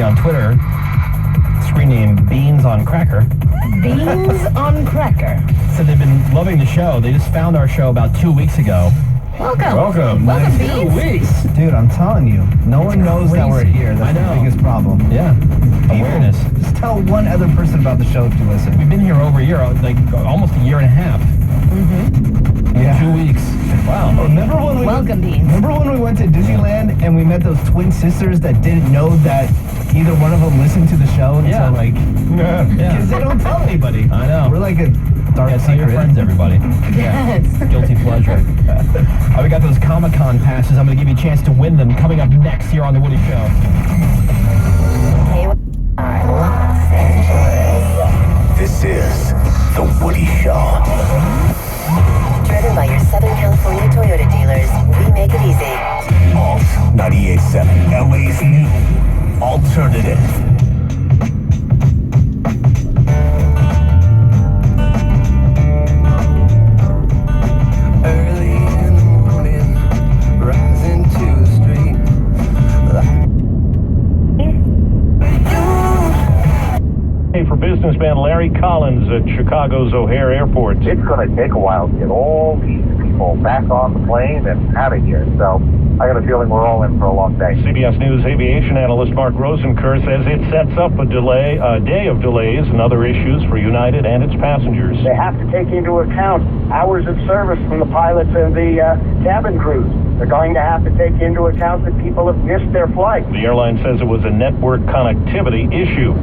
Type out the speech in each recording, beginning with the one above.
on Twitter, screen name Beans on Cracker. Beans on Cracker. Said they've been loving the show. They just found our show about 2 weeks ago. Welcome, Beans. 2 weeks. Dude, I'm telling you, no one knows that we're here. That's the biggest problem. Yeah. Awareness. Just tell one other person about the show if you listen. We've been here over a year, like almost a year and a half. Mm-hmm. Yeah. 2 weeks. Wow. Remember when we went to Disneyland and we met those twin sisters that didn't know that either one of them listened to the show until because they don't tell anybody. I know. We're like a dark secret. Tell your friends, everybody. Yes. Guilty pleasure. We got those Comic-Con passes. I'm going to give you a chance to win them coming up next here on The Woody Show. Los Angeles. This is The Woody Show. Driven by your Southern California Toyota dealers, we make it easy. Alt 98.7, LA's new alternative. For businessman Larry Collins at Chicago's O'Hare Airport. It's going to take a while to get all these people back on the plane and out of here. So I got a feeling we're all in for a long day. CBS News aviation analyst Mark Rosenker says it sets up a day of delays and other issues for United and its passengers. They have to take into account hours of service from the pilots and the cabin crews. They're going to have to take into account that people have missed their flight. The airline says it was a network connectivity issue.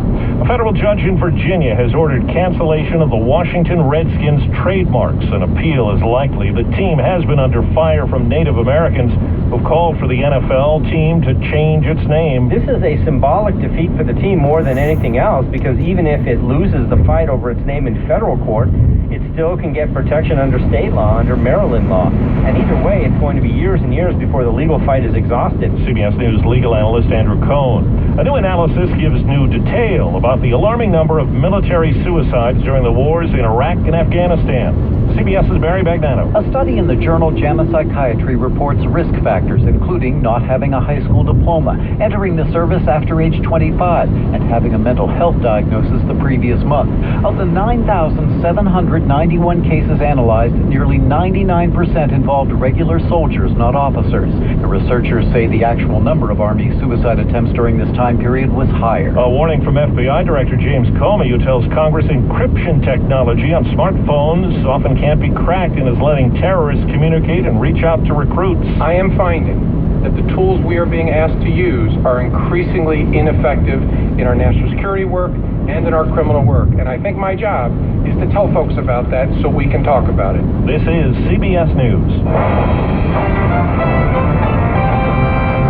A federal judge in Virginia has ordered cancellation of the Washington Redskins trademarks. An appeal is likely. The team has been under fire from Native Americans who've called for the NFL team to change its name. This is a symbolic defeat for the team more than anything else, because even if it loses the fight over its name in federal court, it still can get protection under state law, under Maryland law. And either way, it's going to be years and years before the legal fight is exhausted. CBS News legal analyst Andrew Cohn. A new analysis gives new detail about the alarming number of military suicides during the wars in Iraq and Afghanistan. CBS's Barry Bagnano. A study in the journal JAMA Psychiatry reports risk factors, including not having a high school diploma, entering the service after age 25, and having a mental health diagnosis the previous month. Of the 9,791 cases analyzed, nearly 99% involved regular soldiers, not officers. The researchers say the actual number of Army suicide attempts during this time period was higher. A warning from FBI Director James Comey, who tells Congress encryption technology on smartphones often can't be cracked and is letting terrorists communicate and reach out to recruits. I am finding that the tools we are being asked to use are increasingly ineffective in our national security work and in our criminal work. And I think my job is to tell folks about that so we can talk about it. This is CBS News.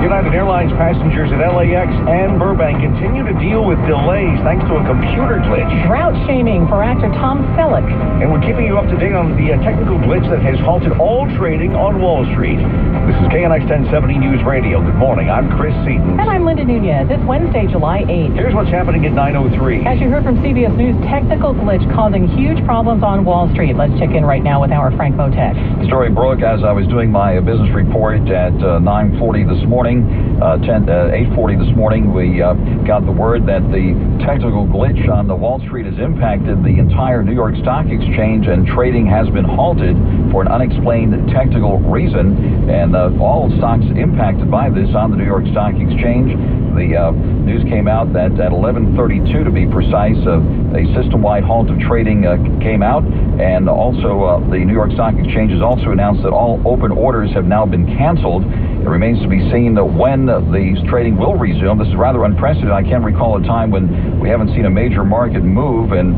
United Airlines passengers at LAX and Burbank continue to deal with delays thanks to a computer glitch. Route shaming for actor Tom Selleck. And we're keeping you up to date on the technical glitch that has halted all trading on Wall Street. This is KNX 1070 News Radio. Good morning. I'm Chris Seaton. And I'm Linda Nunez. It's Wednesday, July 8th. Here's what's happening at 9:03. As you heard from CBS News, technical glitch causing huge problems on Wall Street. Let's check in right now with our Frank Motek. The story broke as I was doing my business report at 9:40 this morning. 8:40 this morning, we got the word that the technical glitch on the Wall Street has impacted the entire New York Stock Exchange, and trading has been halted for an unexplained technical reason. And all stocks impacted by this on the New York Stock Exchange. The news came out that at 11:32, to be precise, a system-wide halt of trading came out, and also the New York Stock Exchange has also announced that all open orders have now been canceled. It remains to be seen when the trading will resume. This is rather unprecedented. I can't recall a time when we haven't seen a major market move, and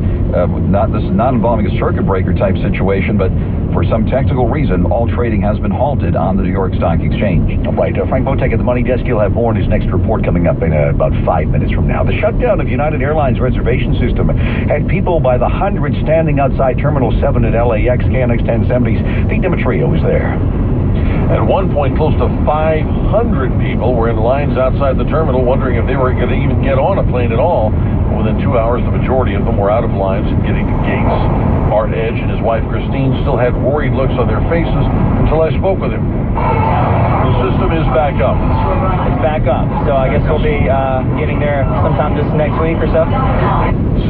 this is not involving a circuit breaker type situation, but for some technical reason, all trading has been halted on the New York Stock Exchange. All right, Frank Motek at the Money Desk. He'll have more in his next report coming up in about 5 minutes from now. The shutdown of United Airlines reservation system had people by the hundreds standing outside Terminal 7 at LAX. KNX 1070's Pete Demetrio is there. At one point, close to 500 people were in lines outside the terminal wondering if they were going to even get on a plane at all. Within 2 hours, the majority of them were out of lines and getting to gates. Bart Edge and his wife Christine still had worried looks on their faces until I spoke with him. The system is back up. It's back up, so I guess we'll be getting there sometime this next week or so.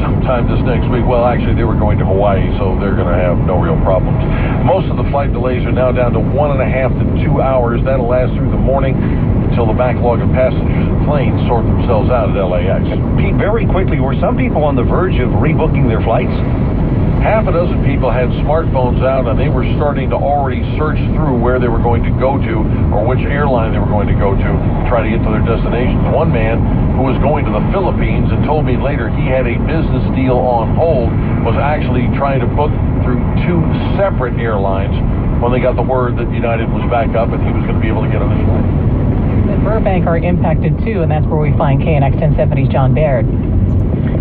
Sometime this next week. Well, actually, they were going to Hawaii, so they're going to have no real problems. Most of the flight delays are now down to 1.5 to 2 hours. That'll last through the morning until the backlog of passengers and planes sort themselves out at LAX. Pete, very quickly, were some people on the verge of rebooking their flights? Half a dozen people had smartphones out, and they were starting to already search through where they were going to go to or which airline they were going to go to try to get to their destinations. One man who was going to the Philippines and told me later he had a business deal on hold was actually trying to book through 2 separate airlines when they got the word that United was back up and he was going to be able to get on his flight. In Burbank are impacted too, and that's where we find KNX 1070's John Baird.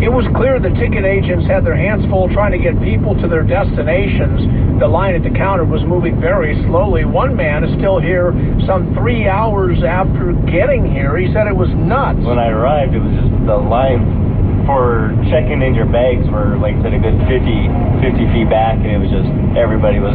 It was clear the ticket agents had their hands full trying to get people to their destinations. The line at the counter was moving very slowly. One man is still here some 3 hours after getting here. He said it was nuts. When I arrived, it was just the line for checking in your bags were, like I said, a good 50 feet back, and it was just everybody was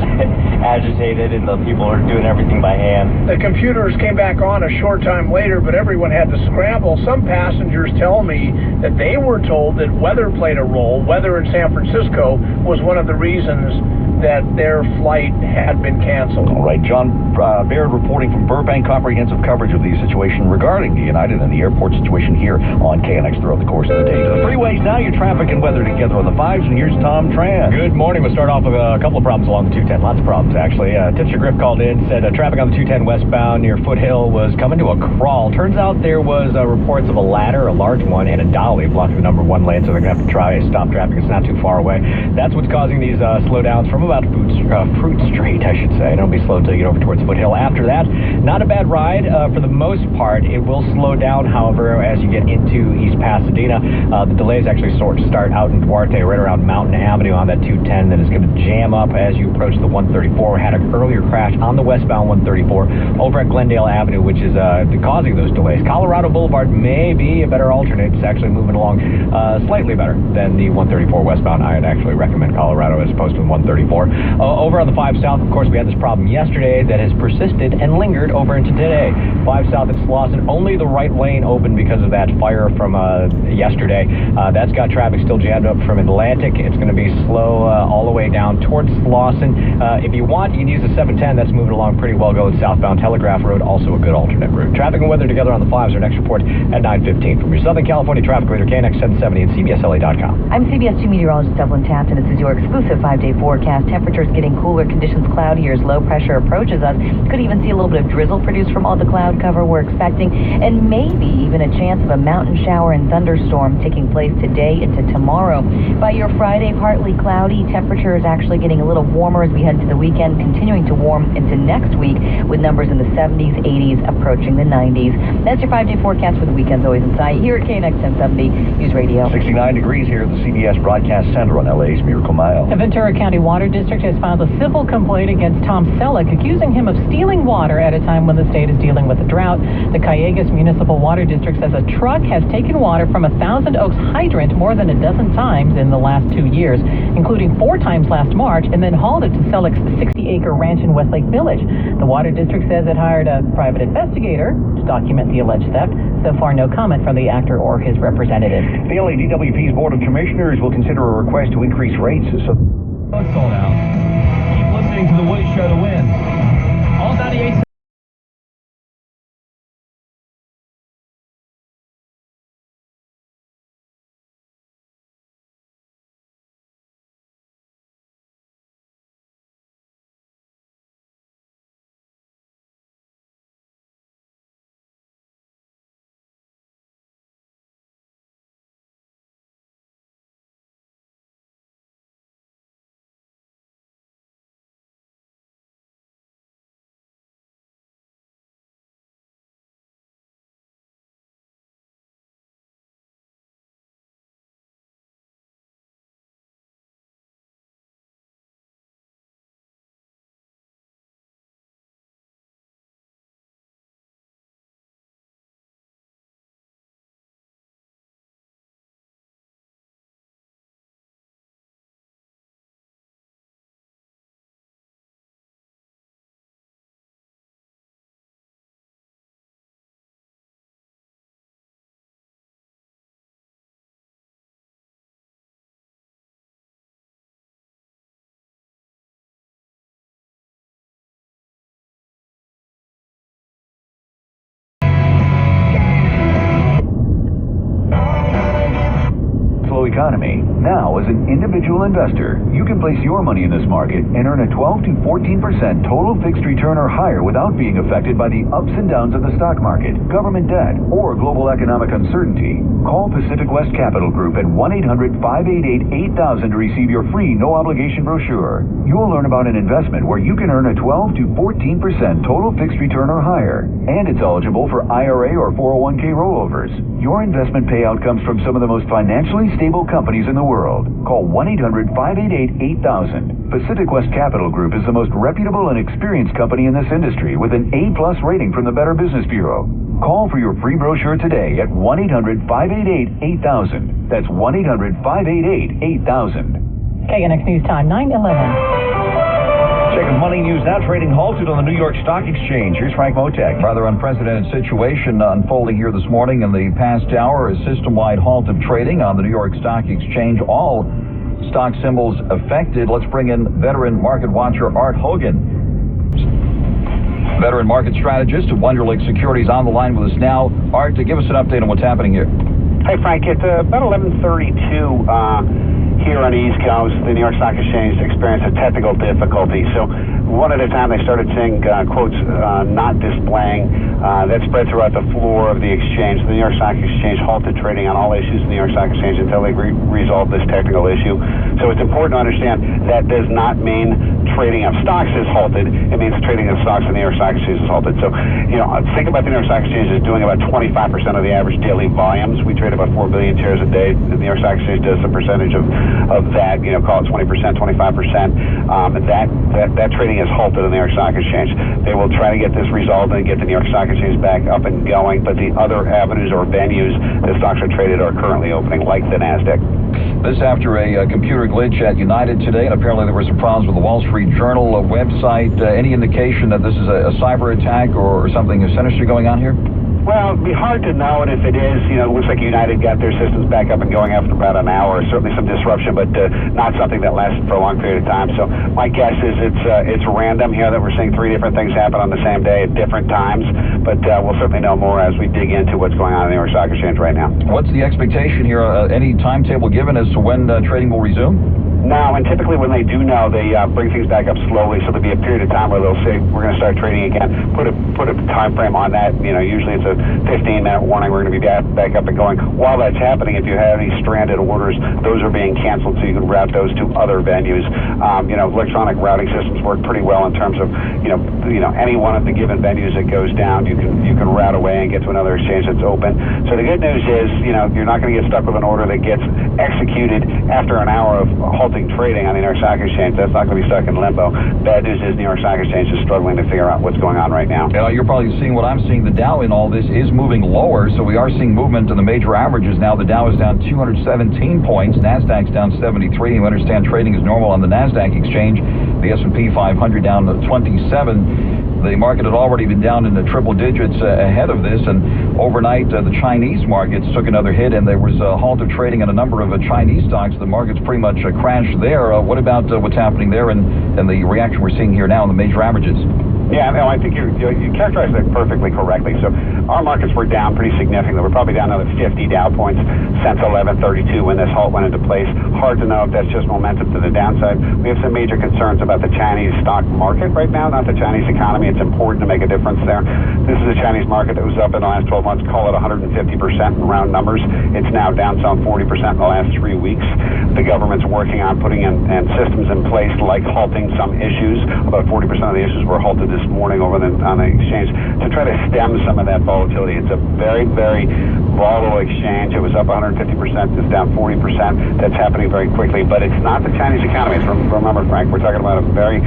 agitated, and the people were doing everything by hand. The computers came back on a short time later, but everyone had to scramble. Some passengers tell me that they were told that weather played a role. Weather in San Francisco was one of the reasons that their flight had been canceled. All right, John Baird reporting from Burbank. Comprehensive coverage of the situation regarding the United and the airport situation here on KNX throughout the course of the day. To the freeways now, your traffic and weather together on the 5s, and here's Tom Tran. Good morning. We'll start off with a couple of problems along the 210. Lots of problems, actually. Tipster Griff called in, said traffic on the 210 westbound near Foothill was coming to a crawl. Turns out there was reports of a ladder, a large one, and a dolly blocking the number 1 lane, so they're going to have to try to stop traffic. It's not too far away. That's what's causing these slowdowns from about Fruit Street, I should say. It'll be slow until you get over towards Foothill. After that, not a bad ride for the most part. It will slow down, however, as you get into East Pasadena. The delays actually start out in Duarte, right around Mountain Avenue on that 210. Then it's going to jam up as you approach the 134. We had an earlier crash on the westbound 134 over at Glendale Avenue, which is causing those delays. Colorado Boulevard may be a better alternate. It's actually moving along slightly better than the 134 westbound. I'd actually recommend Colorado as opposed to the 134. Over on the 5 South, of course, we had this problem yesterday that has persisted and lingered over into today. 5 South at Slauson, only the right lane open because of that fire from yesterday. That's got traffic still jammed up from Atlantic. It's going to be slow all the way down towards Slauson. If you want, you can use the 710. That's moving along pretty well going southbound. Telegraph Road, also a good alternate route. Traffic and weather together on the 5s. Our next report at 9:15. From your Southern California traffic radar, KNX 1070 and CBSLA.com. I'm CBS 2 meteorologist Evelyn Taft, and this is your exclusive 5-day forecast. Temperatures getting cooler, conditions cloudier as low pressure approaches us. Could even see a little bit of drizzle produced from all the cloud cover we're expecting, and maybe even a chance of a mountain shower and thunderstorm taking place today into tomorrow. By your Friday, partly cloudy. Temperature is actually getting a little warmer as we head into the weekend, continuing to warm into next week with numbers in the 70s, 80s, approaching the 90s. That's your 5-day forecast for the weekend's always in sight here at KNX 1070 News Radio. 69 degrees here at the CBS Broadcast Center on LA's Miracle Mile. The Ventura County Water District has filed a civil complaint against Tom Selleck, accusing him of stealing water at a time when the state is dealing with a drought. The Callegas Municipal Water District says a truck has taken water from a Thousand Oaks hydrant more than a dozen times in the last 2 years, including 4 times last March, and then hauled it to Selleck's 60-acre ranch in Westlake Village. The Water District says it hired a private investigator to document the alleged theft. So far, no comment from the actor or his representative. The LADWP's Board of Commissioners will consider a request to increase rates. It's sold out. Keep listening to The Woody Show to win. All 98. economy. Now, as an individual investor, you can place your money in this market and earn a 12 to 14% total fixed return or higher without being affected by the ups and downs of the stock market, government debt, or global economic uncertainty. Call Pacific West Capital Group at 1-800-588-8000 to receive your free no-obligation brochure. You'll learn about an investment where you can earn a 12 to 14% total fixed return or higher, and it's eligible for IRA or 401k rollovers. Your investment payout comes from some of the most financially stable companies in the world. Call 1-800-588-8000. Pacific West Capital Group is the most reputable and experienced company in this industry with an A+ rating from the Better Business Bureau. Call for your free brochure today at 1-800-588-8000. That's 1-800-588-8000. KNX News Time, 9:11. Check of money news now. Trading halted on the New York Stock Exchange. Here's Frank Motek. Rather unprecedented situation unfolding here this morning. In the past hour, a system-wide halt of trading on the New York Stock Exchange. All stock symbols affected. Let's bring in veteran market watcher Art Hogan, veteran market strategist of Wunderlich Securities, on the line with us now. Art, to give us an update on what's happening here. Hey, Frank. It's about 11:32 here on the East Coast. The New York Stock Exchange experienced a technical difficulty. So one at a time, they started seeing quotes not displaying. That spread throughout the floor of the exchange. The New York Stock Exchange halted trading on all issues in the New York Stock Exchange until they resolve this technical issue. So it's important to understand that does not mean trading of stocks is halted. It means trading of stocks in the New York Stock Exchange is halted. So, think about the New York Stock Exchange as doing about 25% of the average daily volumes. We trade about 4 billion shares a day. The New York Stock Exchange does a percentage of that, call it 20%, 25%. That trading is halted in the New York Stock Exchange. They will try to get this resolved and get the New York Stock Exchange back up and going, but the other avenues or venues that stocks are traded are currently opening, like the NASDAQ. This after a computer glitch at United today, and apparently there were some problems with the Wall Street Journal website. Any indication that this is a cyber attack or something sinister going on here? Well, it'd be hard to know, and if it is, it looks like United got their systems back up and going after about an hour. Certainly some disruption, but not something that lasted for a long period of time. So my guess is it's random here that we're seeing 3 different things happen on the same day at different times. But we'll certainly know more as we dig into what's going on in the New York Stock Exchange right now. What's the expectation here? Any timetable given as to when trading will resume? No, and typically when they do know, they bring things back up slowly. So there'll be a period of time where they'll say, we're going to start trading again. Put a time frame on that. Usually it's a 15-minute warning. We're going to be back up and going. While that's happening, if you have any stranded orders, those are being canceled, so you can route those to other venues. Electronic routing systems work pretty well in terms of, any one of the given venues that goes down, you can route away and get to another exchange that's open. So the good news is, you're not going to get stuck with an order that gets executed after an hour of halting trading on the New York Stock Exchange. That's not going to be stuck in limbo. Bad news is New York Stock Exchange is struggling to figure out what's going on right now. You're probably seeing what I'm seeing. The Dow in all this is moving lower, so we are seeing movement in the major averages now. The Dow is down 217 points. NASDAQ's down 73. You understand trading is normal on the NASDAQ exchange. The S&P 500 down to 27. The market had already been down in the triple digits ahead of this, and overnight the Chinese markets took another hit, and there was a halt of trading on a number of Chinese stocks. The market's pretty much crashed there. What about what's happening there and the reaction we're seeing here now in the major averages? Yeah, no, I think you characterized that perfectly correctly. So our markets were down pretty significantly. We're probably down another 50 Dow points since 11:32 when this halt went into place. Hard to know if that's just momentum to the downside. We have some major concerns about the Chinese stock market right now, not the Chinese economy. It's important to make a difference there. This is a Chinese market that was up in the last 12 months, call it 150% in round numbers. It's now down some 40% in the last 3 weeks. The government's working on putting in systems in place like halting some issues. About 40% of the issues were halted this morning over on the exchange to try to stem some of that volatility. It's a very, very volatile exchange. It was up 150%. It's down 40%. That's happening very quickly, but it's not the Chinese economy. Remember, Frank, we're talking about a very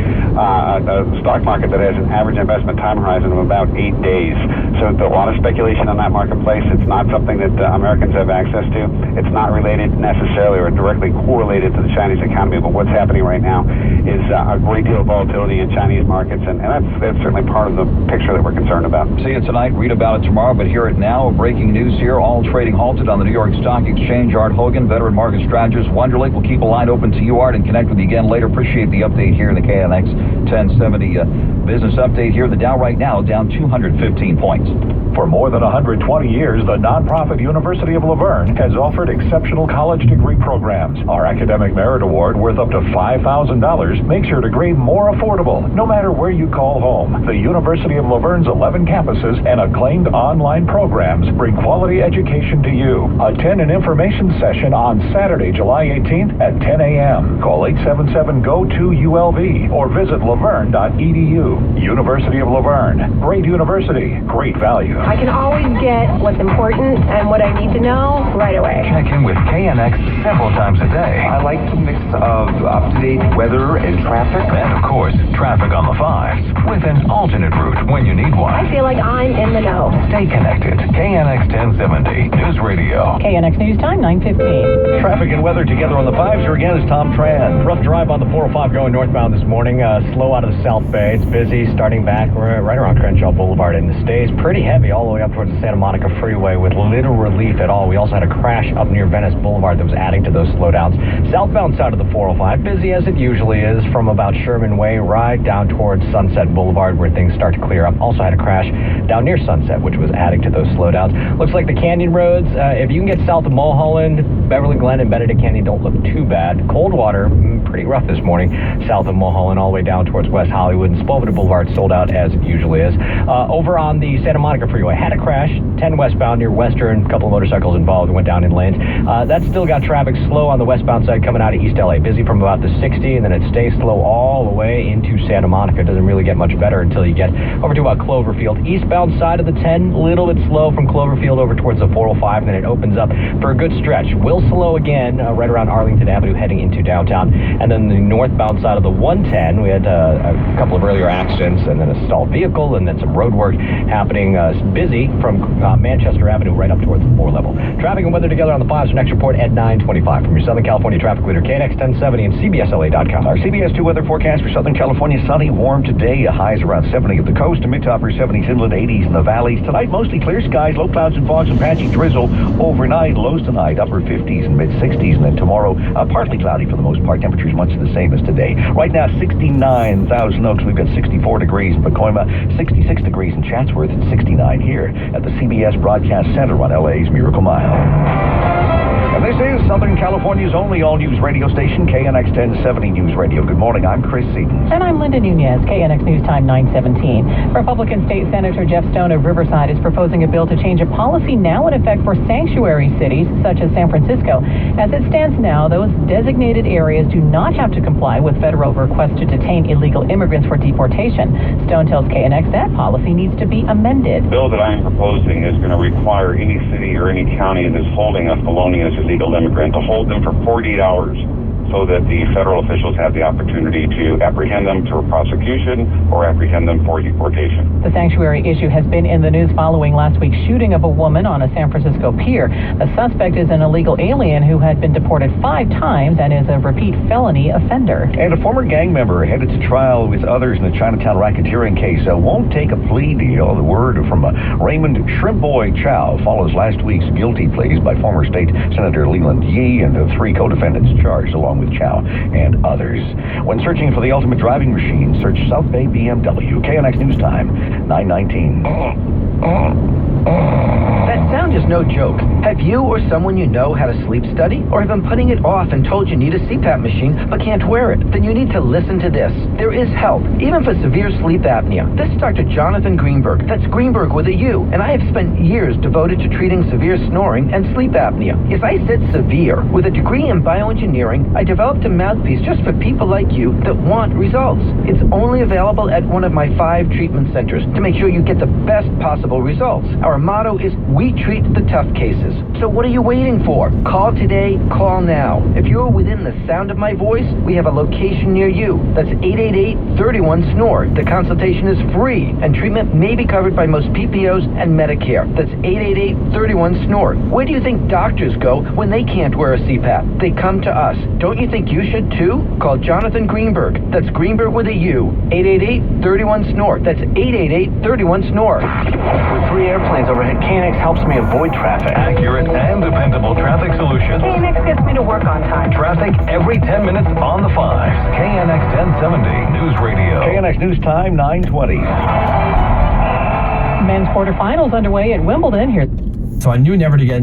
stock market that has an average investment time horizon of about 8 days. So a lot of speculation on that marketplace. It's not something that Americans have access to. It's not related necessarily or directly correlated to the Chinese economy, but what's happening right now is a great deal of volatility in Chinese markets, and that's certainly part of the picture that we're concerned about. See it tonight, read about it tomorrow, but hear it now. Breaking news here all trading halted on the New York Stock Exchange. Art Hogan, veteran market strategist, Wonderlic. We'll keep a line open to you, Art, and connect with you again later. Appreciate the update here in the KNX 1070 business update here. The Dow right now down 215 points. For more than 120 years, the nonprofit University of La Verne has offered exceptional college degree programs. Our Academic Merit Award, worth up to $5,000, makes your degree more affordable, no matter where you call home. The University of La Verne's 11 campuses and acclaimed online programs bring quality education to you. Attend an information session on Saturday, July 18th at 10 a.m. Call 877-GO-TO-ULV or visit laverne.edu. University of La Verne. Great university, great value. I can always get what's important and what I need to know right away. Check in with KNX several times a day. I like the mix of up-to-date weather and traffic. And, of course, traffic on the 5s with an alternate route when you need one. I feel like I'm in the know. Stay connected. KNX 1070 News Radio. KNX News Time, 9:15. Traffic and weather together on the 5s. Here again is Tom Tran. Rough drive on the 405 going northbound this morning. Slow out of the South Bay. It's busy starting back right around Crenshaw Boulevard, and it stays pretty heavy all the way up towards the Santa Monica Freeway with little relief at all. We also had a crash up near Venice Boulevard that was adding to those slowdowns. Southbound side of the 405, busy as it usually is from about Sherman Way right down towards Sunset Boulevard where things start to clear up. Also had a crash down near Sunset, which was adding to those slowdowns. Looks like the Canyon roads, if you can get south of Mulholland, Beverly Glen, and Benedict Canyon don't look too bad. Coldwater, pretty rough this morning, south of Mulholland all the way down towards West Hollywood, and Sepulveda Boulevard sold out as it usually is. Over on the Santa Monica Freeway, had a crash, 10 westbound near Western, a couple of motorcycles involved, went down in lanes. That's still got traffic slow on the westbound side coming out of East LA, busy from about the 60, and then it stays slow all the way into Santa Monica. It doesn't really get much better until you get over to Cloverfield. Eastbound side of the 10, a little bit slow from Cloverfield over towards the 405, and then it opens up for a good stretch. Will slow again right around Arlington Avenue heading into downtown. And then the northbound side of the 110, we had a couple of earlier accidents, and then a stalled vehicle, and then some road work happening, busy from Manchester Avenue right up towards the floor level. Traffic and weather together on the 5s. Your next report at 9:25 from your Southern California traffic leader, KNX 1070 and CBSLA.com. Our CBS 2 weather forecast for Southern California: sunny, warm today. Highs around 70 at the coast, and mid to upper 70s inland, 80s in the valleys. Tonight, mostly clear skies, low clouds and fogs, and patchy drizzle. Overnight, lows tonight, upper 50s and mid 60s, and then tomorrow, partly cloudy for the most part. Temperatures much the same as today. Right now, 69 Thousand Oaks. We've got 64 degrees in Pacoima, 66 degrees in Chatsworth, and 69 here at the CBS Broadcast Center on LA's Miracle Mile. And this is Southern California's only all-news radio station, KNX 1070 News Radio. Good morning, I'm Chris Seaton. And I'm Linda Nunez, KNX News Time 9:17. Republican State Senator Jeff Stone of Riverside is proposing a bill to change a policy now in effect for sanctuary cities, such as San Francisco. As it stands now, those designated areas do not have to comply with federal requests to detain illegal immigrants for deportation. Stone tells KNX that policy needs to be amended. The bill that I am proposing is going to require any city or any county that is holding a felonious illegal immigrant to hold them for 48 hours so that the federal officials have the opportunity to apprehend them for prosecution or apprehend them for deportation. The sanctuary issue has been in the news following last week's shooting of a woman on a San Francisco pier. The suspect is an illegal alien who had been deported 5 times and is a repeat felony offender. And a former gang member headed to trial with others in the Chinatown racketeering case won't take a plea deal. The word from Raymond Shrimp Boy Chow follows last week's guilty pleas by former State Senator Leland Yee and the 3 co-defendants charged along with Chow and others. When searching for the ultimate driving machine, search South Bay BMW. KNX News Time, 9:19. That sound is no joke. Have you or someone you know had a sleep study or have been putting it off and told you need a CPAP machine but can't wear it? Then you need to listen to this. There is help, even for severe sleep apnea. This is Dr. Jonathan Greenberg. That's Greenberg with a U. And I have spent years devoted to treating severe snoring and sleep apnea. Yes, I said severe. With a degree in bioengineering, I developed a mouthpiece just for people like you that want results. It's only available at one of my 5 treatment centers to make sure you get the best possible results. Our motto is we treat the tough cases. So what are you waiting for? Call today, call now. If you're within the sound of my voice, we have a location near you. That's 888-31-SNORE. The consultation is free, and treatment may be covered by most PPOs and Medicare. That's 888-31-SNORE. Where do you think doctors go when they can't wear a CPAP? They come to us. Don't Don't you think you should too? Call Jonathan Greenberg. That's Greenberg with a U. 888-31-SNORE. That's 888-31-SNORE. With 3 airplanes overhead, KNX helps me avoid traffic. Accurate and dependable traffic solutions. KNX gets me to work on time. Traffic every 10 minutes on the 5s. KNX 1070 News Radio. KNX News Time, 9:20. Men's quarterfinals underway at Wimbledon. Here. So I knew never to get